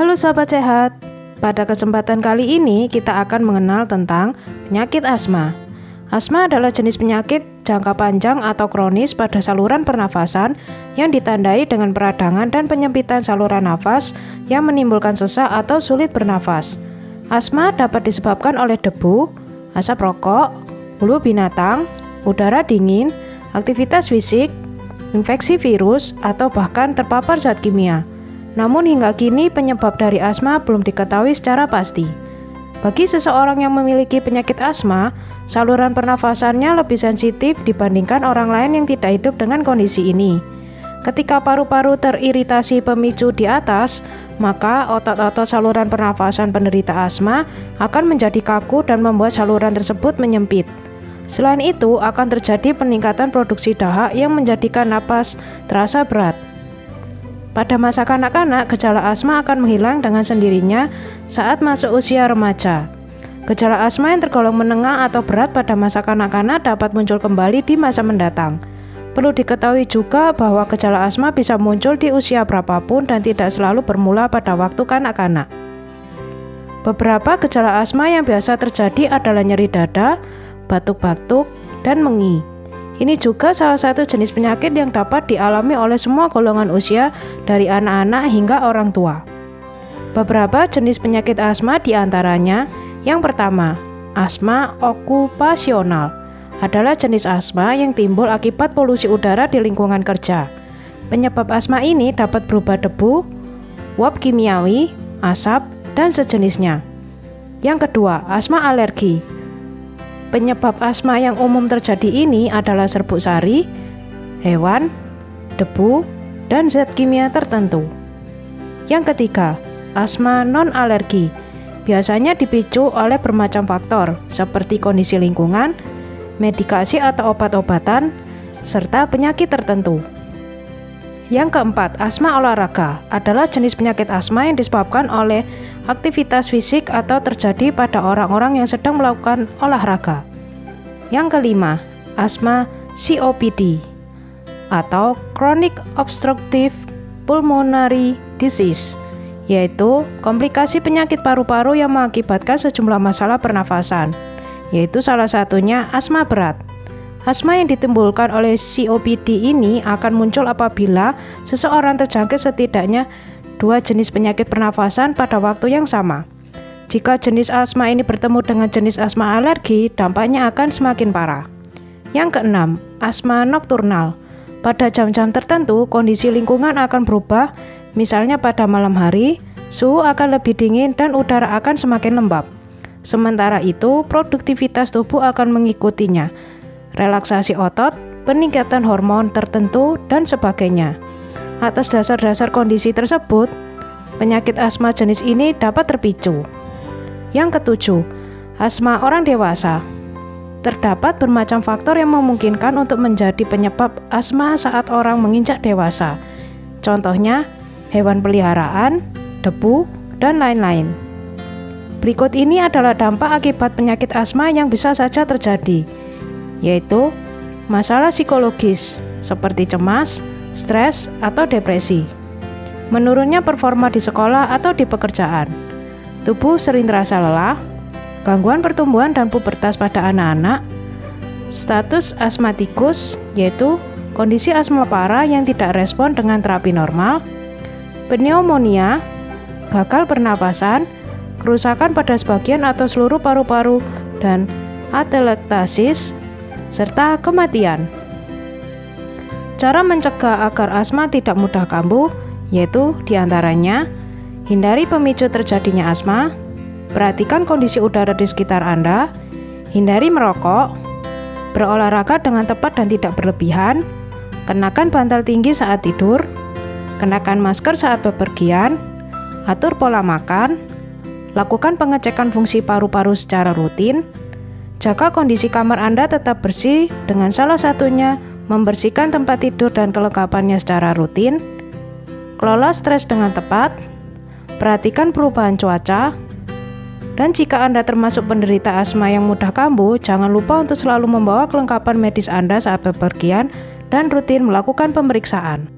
Halo sahabat sehat, pada kesempatan kali ini kita akan mengenal tentang penyakit asma. Asma adalah jenis penyakit jangka panjang atau kronis pada saluran pernafasan yang ditandai dengan peradangan dan penyempitan saluran nafas yang menimbulkan sesak atau sulit bernafas. Asma dapat disebabkan oleh debu, asap rokok, bulu binatang, udara dingin, aktivitas fisik, infeksi virus, atau bahkan terpapar zat kimia. Namun hingga kini penyebab dari asma belum diketahui secara pasti. Bagi seseorang yang memiliki penyakit asma, saluran pernafasannya lebih sensitif dibandingkan orang lain yang tidak hidup dengan kondisi ini. Ketika paru-paru teriritasi pemicu di atas, maka otot-otot saluran pernafasan penderita asma akan menjadi kaku dan membuat saluran tersebut menyempit. Selain itu, akan terjadi peningkatan produksi dahak yang menjadikan napas terasa berat. Pada masa kanak-kanak, gejala asma akan menghilang dengan sendirinya saat masuk usia remaja. Gejala asma yang tergolong menengah atau berat pada masa kanak-kanak dapat muncul kembali di masa mendatang. Perlu diketahui juga bahwa gejala asma bisa muncul di usia berapapun dan tidak selalu bermula pada waktu kanak-kanak. Beberapa gejala asma yang biasa terjadi adalah nyeri dada, batuk-batuk, dan mengi. Ini juga salah satu jenis penyakit yang dapat dialami oleh semua golongan usia dari anak-anak hingga orang tua. Beberapa jenis penyakit asma diantaranya, yang pertama, asma okupasional adalah jenis asma yang timbul akibat polusi udara di lingkungan kerja. Penyebab asma ini dapat berupa debu, uap kimiawi, asap, dan sejenisnya. Yang kedua, asma alergi. Penyebab asma yang umum terjadi ini adalah serbuk sari, hewan, debu, dan zat kimia tertentu. Yang ketiga, asma non-alergi. Biasanya dipicu oleh bermacam faktor seperti kondisi lingkungan, medikasi atau obat-obatan, serta penyakit tertentu. Yang keempat, asma olahraga adalah jenis penyakit asma yang disebabkan oleh aktivitas fisik atau terjadi pada orang-orang yang sedang melakukan olahraga. Yang kelima, asma COPD atau Chronic Obstructive Pulmonary Disease, yaitu komplikasi penyakit paru-paru yang mengakibatkan sejumlah masalah pernafasan, yaitu salah satunya asma berat. Asma yang ditimbulkan oleh COPD ini akan muncul apabila seseorang terjangkit setidaknya 2 jenis penyakit pernafasan pada waktu yang sama. Jika jenis asma ini bertemu dengan jenis asma alergi, dampaknya akan semakin parah. Yang keenam, asma nokturnal. Pada jam-jam tertentu, kondisi lingkungan akan berubah, misalnya pada malam hari, suhu akan lebih dingin dan udara akan semakin lembab. Sementara itu, produktivitas tubuh akan mengikutinya, relaksasi otot, peningkatan hormon tertentu, dan sebagainya. Atas dasar-dasar kondisi tersebut, penyakit asma jenis ini dapat terpicu. Yang ketujuh, asma orang dewasa. Terdapat bermacam faktor yang memungkinkan untuk menjadi penyebab asma saat orang menginjak dewasa. Contohnya, hewan peliharaan, debu, dan lain-lain. Berikut ini adalah dampak akibat penyakit asma yang bisa saja terjadi, yaitu masalah psikologis seperti cemas, stres, atau depresi, menurunnya performa di sekolah atau di pekerjaan, tubuh sering terasa lelah, gangguan pertumbuhan dan pubertas pada anak-anak, status asmatikus, yaitu kondisi asma parah yang tidak respon dengan terapi normal, pneumonia, gagal pernapasan, kerusakan pada sebagian atau seluruh paru-paru, dan atelektasis, serta kematian. Cara mencegah agar asma tidak mudah kambuh, yaitu diantaranya, hindari pemicu terjadinya asma, perhatikan kondisi udara di sekitar Anda, hindari merokok, berolahraga dengan tepat dan tidak berlebihan, kenakan bantal tinggi saat tidur, kenakan masker saat bepergian, atur pola makan, lakukan pengecekan fungsi paru-paru secara rutin, jaga kondisi kamar Anda tetap bersih dengan salah satunya membersihkan tempat tidur dan kelengkapannya secara rutin, kelola stres dengan tepat, perhatikan perubahan cuaca, dan jika Anda termasuk penderita asma yang mudah kambuh, jangan lupa untuk selalu membawa kelengkapan medis Anda saat bepergian dan rutin melakukan pemeriksaan.